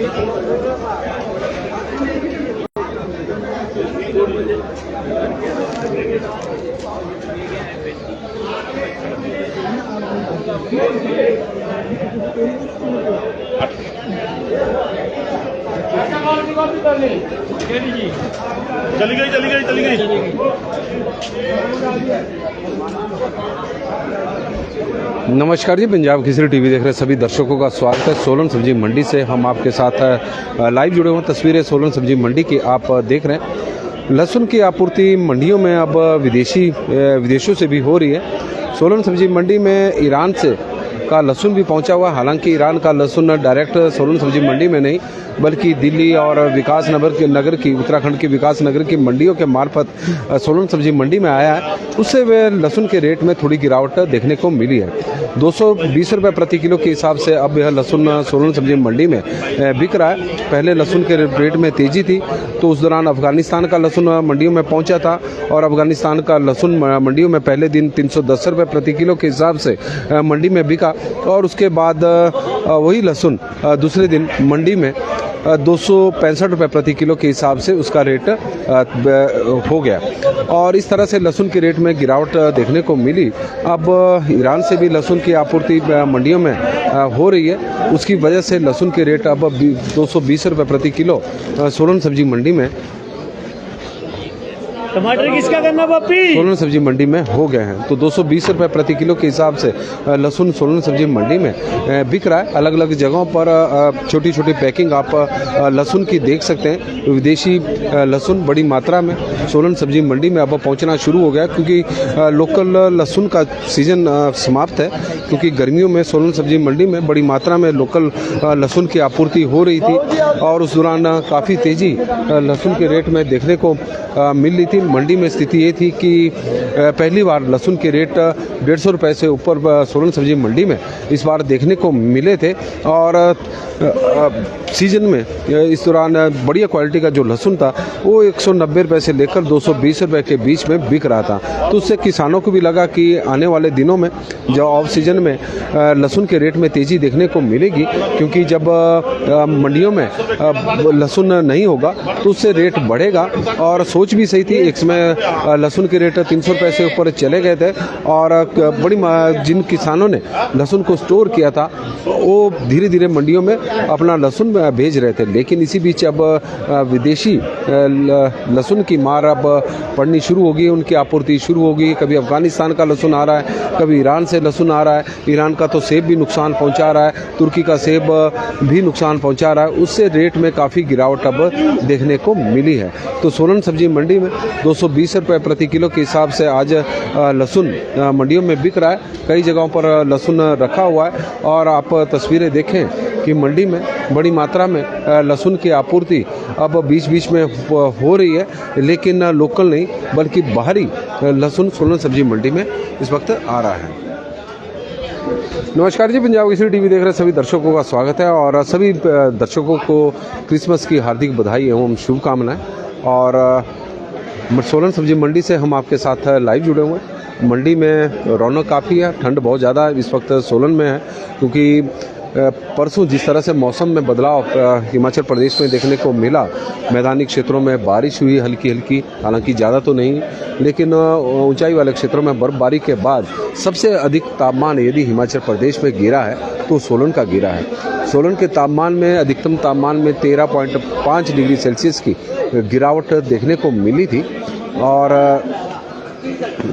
चली गई। नमस्कार जी, पंजाब केसरी टीवी देख रहे सभी दर्शकों का स्वागत है। सोलन सब्जी मंडी से हम आपके साथ लाइव जुड़े हुए तस्वीरें सोलन सब्जी मंडी की आप देख रहे हैं। लहसुन की आपूर्ति मंडियों में अब विदेशों से भी हो रही है। सोलन सब्जी मंडी में ईरान से का लहसुन भी पहुंचा हुआ। हालांकि ईरान का लहसुन डायरेक्ट सोलन सब्जी मंडी में नहीं बल्कि दिल्ली और विकास नगर की उत्तराखंड की विकास नगर की मंडियों के मार्फत सोलन सब्जी मंडी में आया है। उससे वे लहसुन के रेट में थोड़ी गिरावट देखने को मिली है। 220 रुपये प्रति किलो के हिसाब से अब यह लहसुन सोलन सब्जी मंडी में बिक रहा है। पहले लहसुन के रेट में तेजी थी तो उस दौरान अफगानिस्तान का लहसुन मंडियों में पहुंचा था और अफगानिस्तान का लहसुन मंडियों में पहले दिन 310 रुपये प्रति किलो के हिसाब से मंडी में बिका और उसके बाद वही लहसुन दूसरे दिन मंडी में 265 रुपये प्रति किलो के हिसाब से उसका रेट हो गया और इस तरह से लहसुन के रेट में गिरावट देखने को मिली। अब ईरान से भी लहसुन की आपूर्ति मंडियों में हो रही है। उसकी वजह से लहसुन के रेट अब 220 रुपये प्रति किलो सोलन सब्जी मंडी में टमाटर किसका करना पापी सोलन सब्जी मंडी में हो गए हैं। तो 220 रुपये प्रति किलो के हिसाब से लहसुन सोलन सब्जी मंडी में बिक रहा है। अलग अलग जगहों पर छोटी छोटी पैकिंग आप लहसुन की देख सकते हैं। विदेशी लहसुन बड़ी मात्रा में सोलन सब्जी मंडी में अब पहुंचना शुरू हो गया क्योंकि लोकल लहसुन का सीजन समाप्त है। क्योंकि गर्मियों में सोलन सब्जी मंडी में बड़ी मात्रा में लोकल लहसुन की आपूर्ति हो रही थी और उस दौरान काफ़ी तेज़ी लहसुन के रेट में देखने को मिल रही थी। मंडी में स्थिति ये थी कि पहली बार लहसुन के रेट 150 रुपये से ऊपर सोलन सब्जी मंडी में इस बार देखने को मिले थे और सीजन में इस दौरान बढ़िया क्वालिटी का जो लहसुन था वो 190 रुपये से लेकर 220 रुपये के बीच में बिक रहा था। तो उससे किसानों को भी लगा कि आने वाले दिनों में जो ऑफ सीजन में लहसुन के रेट में तेज़ी देखने को मिलेगी क्योंकि जब मंडियों में लहसुन नहीं होगा तो उससे रेट बढ़ेगा। और सोच भी सही थी। एक समय लहसुन के रेट 300 रुपये से ऊपर चले गए थे और बड़ी जिन किसानों ने लहसुन को स्टोर किया था वो धीरे धीरे मंडियों में अपना लहसुन भेज रहे थे। लेकिन इसी बीच अब विदेशी लहसुन की मार अब पड़नी शुरू होगी, उनकी आपूर्ति शुरू होगी। कभी अफगानिस्तान का लहसुन आ रहा है, कभी ईरान से लहसुन आ रहा है। ईरान का तो सेब भी नुकसान पहुंचा रहा है, तुर्की का सेब भी नुकसान पहुंचा रहा है। उससे रेट में काफ़ी गिरावट अब देखने को मिली है। तो सोलन सब्जी मंडी में 220 रुपये प्रति किलो के हिसाब से आज लहसुन मंडियों में बिक रहा है। कई जगहों पर लहसुन रखा हुआ है और आप तस्वीरें देखें कि मंडी में बड़ी मात्रा में लहसुन की आपूर्ति अब बीच बीच में हो रही है। लेकिन लोकल नहीं बल्कि बाहरी लहसुन सोलन सब्जी मंडी में इस वक्त आ रहा है। नमस्कार जी, पंजाब केसरी टीवी देख रहे सभी दर्शकों का स्वागत है और सभी दर्शकों को क्रिसमस की हार्दिक बधाई एवं शुभकामनाएं। और सोलन सब्जी मंडी से हम आपके साथ लाइव जुड़े हुए हैं। मंडी में रौनक काफ़ी है, ठंड बहुत ज़्यादा इस वक्त सोलन में है क्योंकि परसों जिस तरह से मौसम में बदलाव हिमाचल प्रदेश में देखने को मिला, मैदानी क्षेत्रों में बारिश हुई हल्की हल्की, हालांकि ज़्यादा तो नहीं, लेकिन ऊंचाई वाले क्षेत्रों में बर्फबारी के बाद सबसे अधिक तापमान यदि हिमाचल प्रदेश में गिरा है तो सोलन का गिरा है। सोलन के तापमान में अधिकतम तापमान में 13.5 डिग्री सेल्सियस की गिरावट देखने को मिली थी और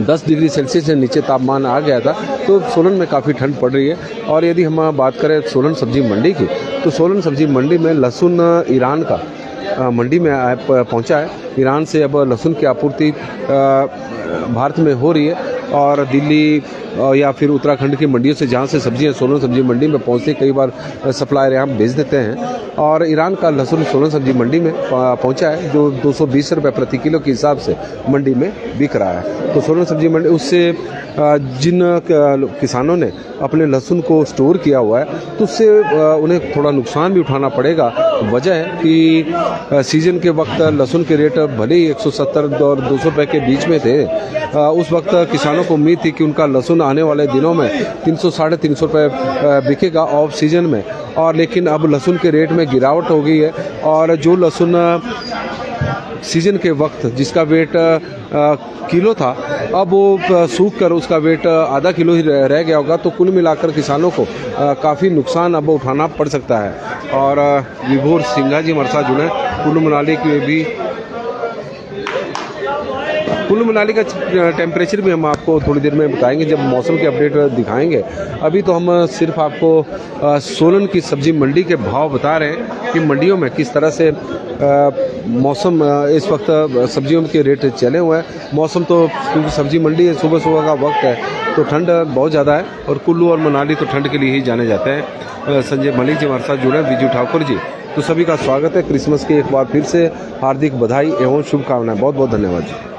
10 डिग्री सेल्सियस से नीचे तापमान आ गया था। तो सोलन में काफ़ी ठंड पड़ रही है। और यदि हम बात करें सोलन सब्जी मंडी की तो सोलन सब्जी मंडी में लहसुन ईरान का मंडी में पहुंचा है। ईरान से अब लहसुन की आपूर्ति भारत में हो रही है और दिल्ली या फिर उत्तराखंड की मंडियों से जहाँ से सब्जियाँ सोलन सब्जी मंडी में पहुँचती, कई बार सप्लायर यहाँ भेज देते हैं और ईरान का लहसुन सोलन सब्जी मंडी में पहुँचा है जो 220 रुपये प्रति किलो के हिसाब से मंडी में बिक रहा है। तो सोलन सब्जी मंडी उससे जिन किसानों ने अपने लहसुन को स्टोर किया हुआ है तो उससे उन्हें थोड़ा नुकसान भी उठाना पड़ेगा। वजह है कि सीजन के वक्त लहसुन के रेट भले ही 170 और 200 रुपये के बीच में थे, उस वक्त किसानों को उम्मीद थी कि उनका लहसुन आने वाले दिनों में 300 साढ़े 300 रुपये बिकेगा ऑफ सीजन में। और लेकिन अब लहसुन के रेट में गिरावट हो गई है और जो लहसुन सीजन के वक्त जिसका वेट किलो था अब वो सूख कर उसका वेट आधा किलो ही रह गया होगा। तो कुल मिलाकर किसानों को काफ़ी नुकसान अब उठाना पड़ सकता है। और विभोर सिंघा जी हमारे साथ जुड़े हैं। कुल्लू मनाली की भी कुल्लू मनाली का टेम्परेचर भी हम आपको थोड़ी देर में बताएंगे जब मौसम के अपडेट दिखाएंगे। अभी तो हम सिर्फ आपको सोलन की सब्जी मंडी के भाव बता रहे हैं कि मंडियों में किस तरह से मौसम इस वक्त सब्जियों के रेट चले हुए हैं। मौसम तो क्योंकि सब्जी मंडी है, सुबह सुबह का वक्त है तो ठंड बहुत ज़्यादा है और कुल्लू और मनाली तो ठंड के लिए ही जाने जाते हैं। संजय मलिक जी हमारे साथ जुड़े हैं, विजू ठाकुर जी, तो सभी का स्वागत है। क्रिसमस की एक बार फिर से हार्दिक बधाई एवं शुभकामनाएं। बहुत बहुत धन्यवाद जी।